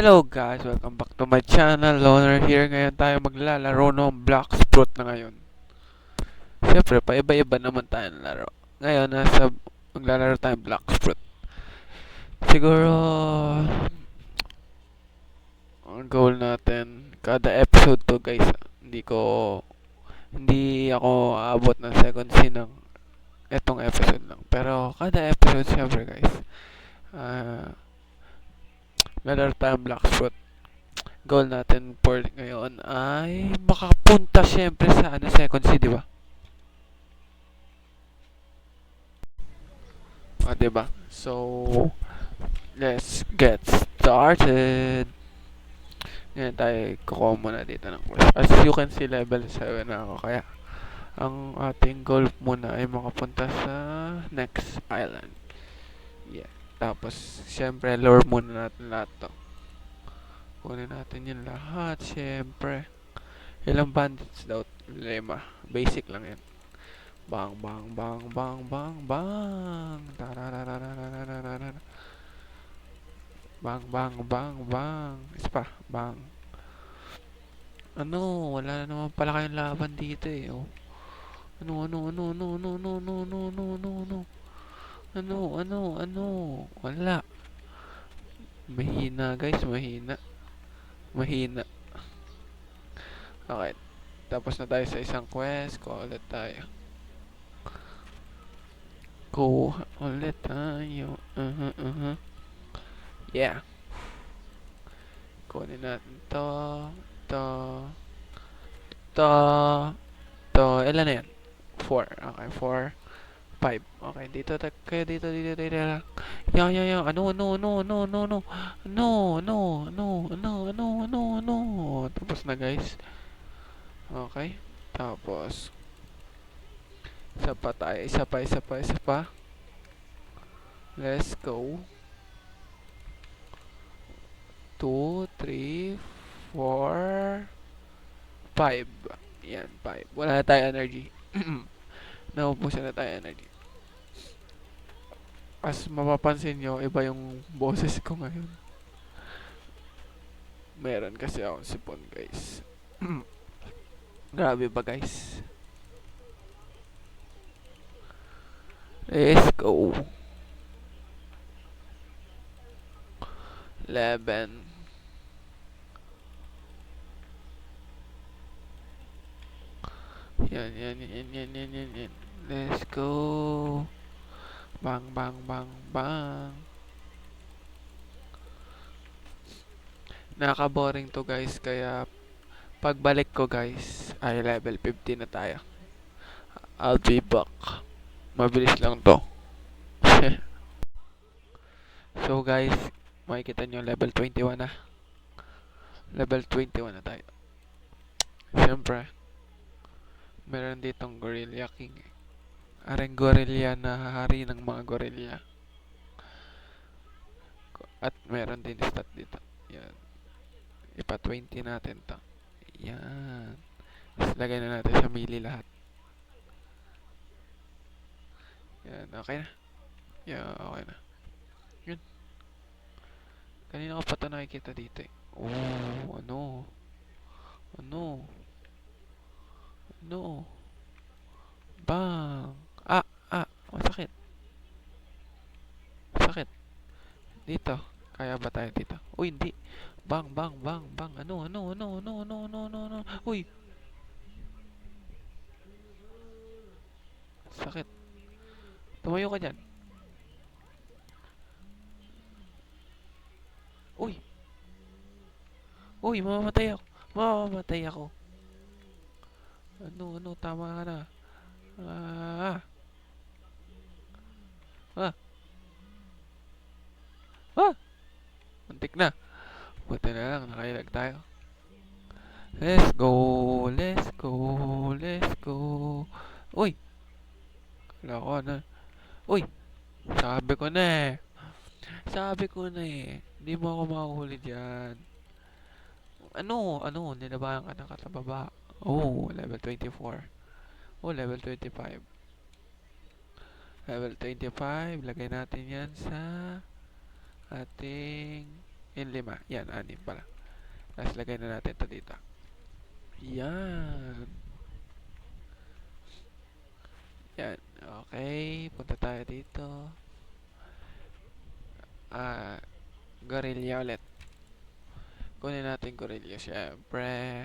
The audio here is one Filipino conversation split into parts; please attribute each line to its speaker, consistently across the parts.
Speaker 1: Hello guys, welcome back to my channel. Loner here. Ngayon tayo maglalaro ng Blox Fruit na ngayon. Siyempre, paiba-iba naman tayo ng laro. Ngayon, maglalaro tayo ng Blox Fruit. Siguro, ang goal natin, kada episode to guys, hindi ako aabot ng second scene ng etong episode lang. Pero, kada episode, siyempre guys, maglalaro tayo ng Blox Fruit. Goal natin for ngayon ay makapunta syempre sa second seed, di ba? Di ba? So, let's get started. Ngayon tayo kukuha muna dito ng quest. As you can see, level 7 na ako. Kaya, ang ating goal muna ay makapunta sa next island. Yeah. Tapos, syempre, lure muna natin lahat to. Kunin natin yung lahat, syempre. Ilang bandits daw? 5. Basic lang yan. Bang, bang, bang, bang, bang, bang. Tarararararararara. Bang, bang, bang, bang. Isa pa, bang. Wala na naman pala kayong laban dito eh. Oh. Wala. Mahina guys, mahina. Mahina. Okay. Tapos na tayo sa isang quest. Kuha ulit tayo. Yeah. Kunin natin to. Ilan na yan? 4. Okay, 4. 5. Okay, dito kayo dito. Yo. No. Tapos na guys. Okay. Tapos isa pa. Let's go. 2, 3, 4, 5. Yan, 5. Wala na tayo energy. Naubusan na tayo energy. As mapapansin nyo, iba yung boses ko ngayon. Meron kasi akong sipon guys. Grabe ba guys? Let's go. 11. Yan. Let's go. Bang. Nakaka-boring to guys, kaya pagbalik ko guys ay level 50 na tayo. I'll be back. Mabilis lang to. So guys, makikita nyo level 21 na. Level 21 na tayo. Siyempre, meron ditong Gorilla King. Areng gorilla na hari ng mga gorilla. At meron din stat dito. Yan. Ipa 20 natin to. Yan. Tapos lagay na natin sa melee lahat. Yan, okay na. Yan, okay na. Yun. Kanina ko pa ito nakikita dito eh. Oh, ano? Bang! Masakit. Sakit. Dito. Kaya ba tayo dito? Uy, hindi. Bang. Ano. Uy, sakit. Tumayo ka dyan. Uy, mamamatay ako. Tama ka na. Ah. Ah. Ah. Muntik na. Buti na lang, nakailag tayo. Let's go. Uy. Kala ko na. Uy. Sabi ko na eh. Hindi mo ako makuhuli dyan. Nilabayan ka ng katababa. Oh, level 24. Oh, level 25. Level 25. Lagay natin yan sa ating Yung 5. Yan, 6 pala. Tapos lagay na natin to dito. Yan. Yan. Okay. Punta tayo dito. Gorilla ulit. Kunin natin gorilla syempre.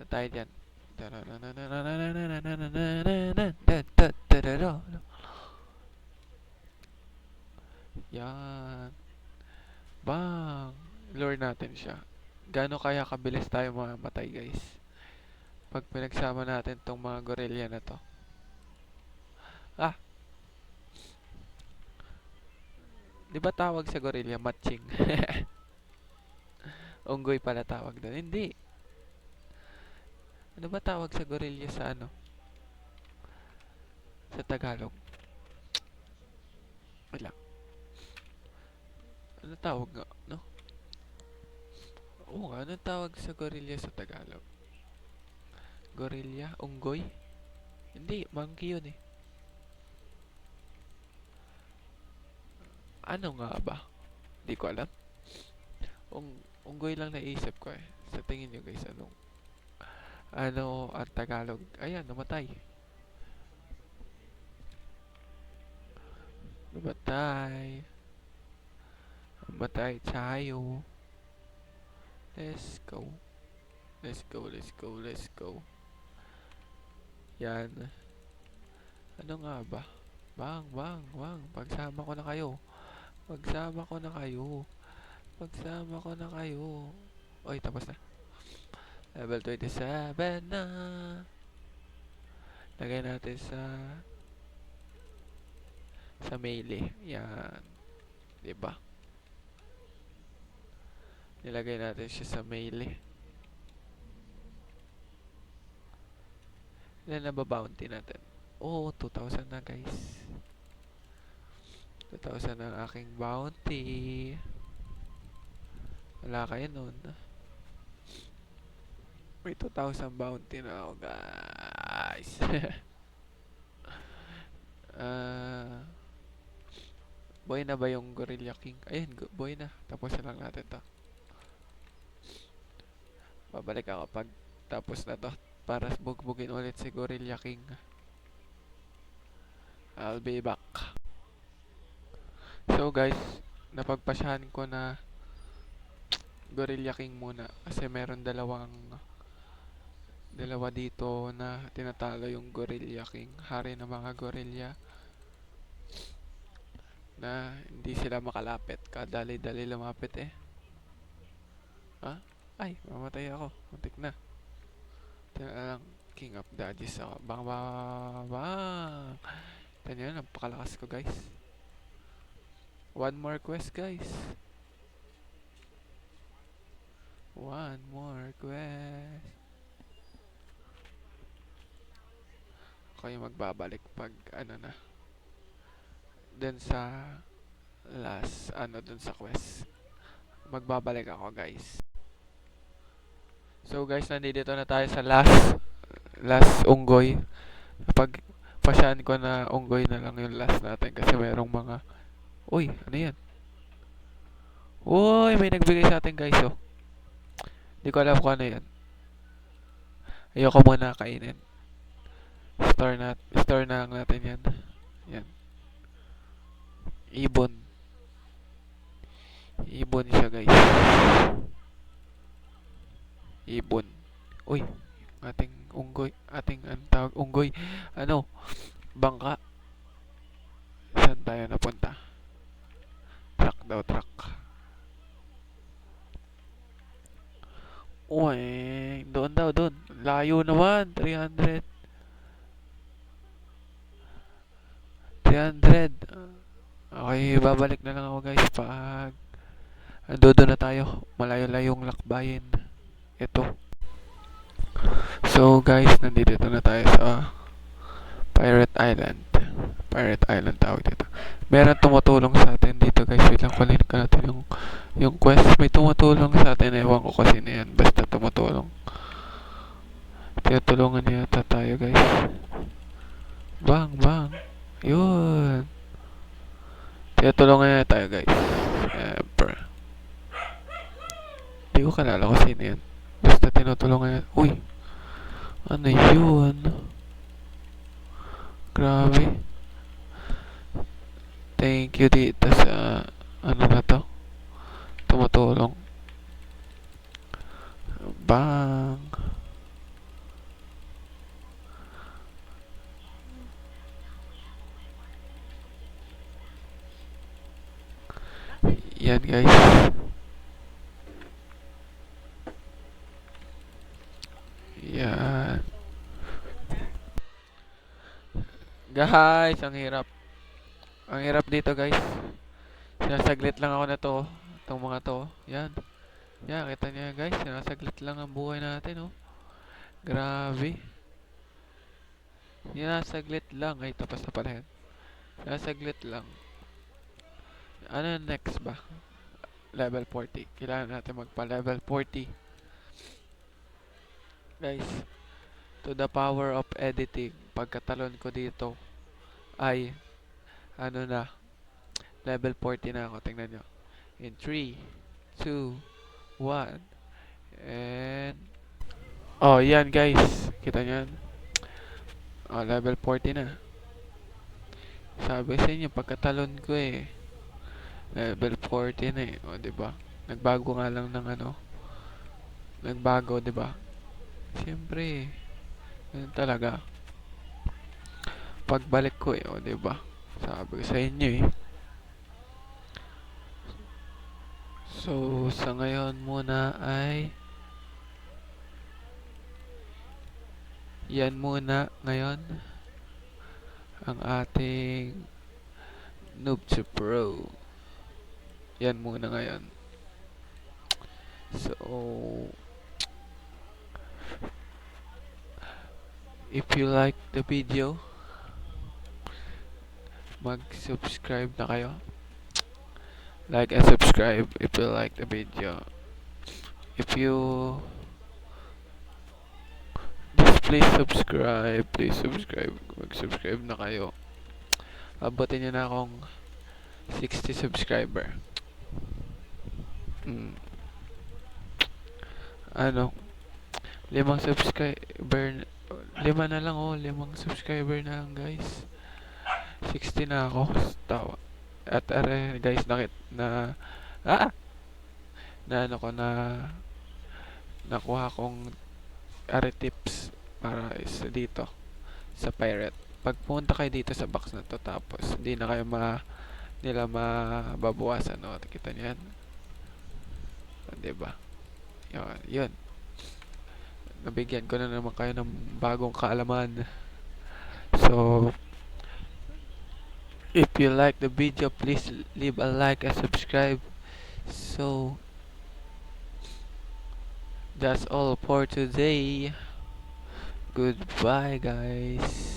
Speaker 1: Tayo dyan. Yan. Bang! Lure natin siya. Gaano kaya kabilis tayo mamatay, guys? Pag pinagsama natin tong mga gorilla na to. Ah! Di ba tawag sa gorilla matching? Unggoy pala tawag doon. Hindi. Ano ba tawag sa gorilla sa ano? Sa Tagalog? Wala. Ano tawag nga? No? Oo nga, ano tawag sa gorilla sa Tagalog? Gorilla? Unggoy? Hindi, monkey yun eh. Ano nga ba? Hindi ko alam. Unggoy lang naisip ko eh. Sa tingin nyo guys, ano ang Tagalog? Ayan, namatay. Namatay. Namatay tayo. Let's go. Let's go, let's go, let's go. Yan. Ano nga ba? Bang, bang, bang. Pagsama ko na kayo. Pagsama ko na kayo. Pagsama ko na kayo. Oy, tapos na. Level 27 na. Lagay natin sa melee. Yan. Diba? Nilagay natin siya sa melee. Ilan na ba bounty natin? Oh, 2,000 na guys. 2,000 ang aking bounty. Wala kayo nun. May 2,000 bounty na ako guys. Boy na ba yung Gorilla King? Ayun, boy na. Tapos na lang natin to. Babalik ako pag tapos na to. Para bugbugin ulit si Gorilla King. I'll be back. So guys, napagpasyahan ko na Gorilla King muna. Kasi meron dalawa dito na tinatalo yung Gorilla King. Hari ng mga gorilla. Na hindi sila makalapit. Kadali-dali lumapit eh. Ha? Ay, mamatay ako. Muntik na. Lang, King of Dodges ako. Bang, bang, bang. Ito nyo, napakalakas ko guys. One more quest guys. One more quest. Ako yung magbabalik pag ano na. Dun sa last, dun sa quest. Magbabalik ako guys. So guys, nandito na tayo sa last unggoy. Pag pasyahan ko na unggoy na lang yung last natin kasi merong mga uy, ano yan? Uy, may nagbigay sa atin guys oh. Hindi ko alam kung ano yan. Ayoko muna kainin. Store na lang natin yan. Yan. Ibon. Ibon siya guys. Ibon. Uy, ating unggoy. Ating tawag unggoy. Ano? Bangka. Saan tayo napunta? Truck daw, truck. Uy, doon daw, doon. Layo naman. 300. 300. Okay, babalik na lang ako guys pag andodo na tayo. Malayo-layong lakbayin. Ito. So guys, nandito na tayo sa Pirate Island. Pirate Island tawag dito. Meron tumutulong sa atin dito guys. Wait lang, kunin ka natin yung quest. May tumutulong sa atin. Ewan ko kasi na yan. Basta tumutulong. Tinutulungan niya yata tayo guys. Bang, bang. Yun. Tinutulungan niya tayo guys. Hindi ko kalala kung sino yan. Basta tinutulungan yan. Uy, ano yun? Grabe. Thank you dito sa ano na to. Tumutulong. Bang. Yan guys. Yan. Guys, ang hirap. Ang hirap dito guys. Sinasaglit lang ako na to. Itong mga to. Yan. Yan, kita niyo guys. Sinasaglit lang ang buhay natin, oh. Grabe. Sinasaglit lang. Ay, tapos na pala yan. Sinasaglit lang. Ano next ba? Level 40. Kailangan natin magpa level 40. Guys, to the power of editing. Pagkatalon ko dito ay ano na, level 40 na ako. Tingnan nyo. In 3, 2, 1. And oh, yan guys. Kita nyo yan. Oh, level 40 na. Sabi sa inyo, pagkatalon ko level 40 na O, diba? Nagbago nga lang ng ano. Nagbago, diba? Siyempre, ganun talaga. Pagbalik ko o, diba? Sabi ko sa inyo So, sa ngayon muna ay yan muna ngayon ang ating Noob to Pro. Yan muna ngayon. So, if you like the video, mag-subscribe na kayo. Like and subscribe if you like the video. If you just please subscribe. Mag-subscribe na kayo. Abutin nyo na akong 60 subscriber. Ano, 5 subscriber, 5 na lang 5 subscriber na lang guys. 60 na ako. Tawa. At guys, na ano ko na nakuha kong tips para dito sa pirate. Pag pumunta kayo dito sa box na to, tapos hindi na kayo nila mababawasan, no? Kita niyo yan, diba? Yun. Nabigyan ko na naman kayo ng bagong kaalaman. So, if you like the video, please leave a like and subscribe. So, that's all for today. Goodbye, guys.